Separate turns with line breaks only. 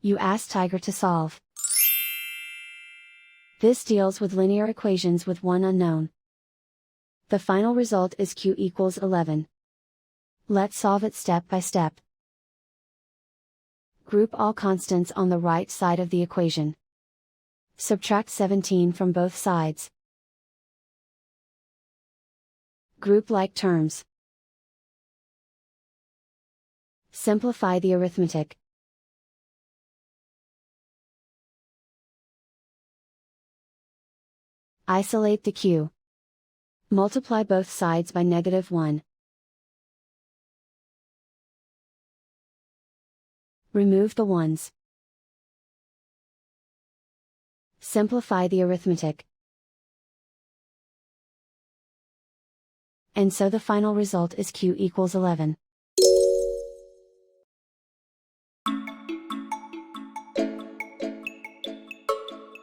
You ask Tiger to solve. This deals with linear equations with one unknown. The final result is q equals 11. Let's solve it step by step. Group all constants on the right side of the equation. Subtract 17 from both sides. Group like terms. Simplify the arithmetic. Isolate the q. Multiply both sides by -1. Remove the ones. Simplify the arithmetic. And so the final result is q equals 11.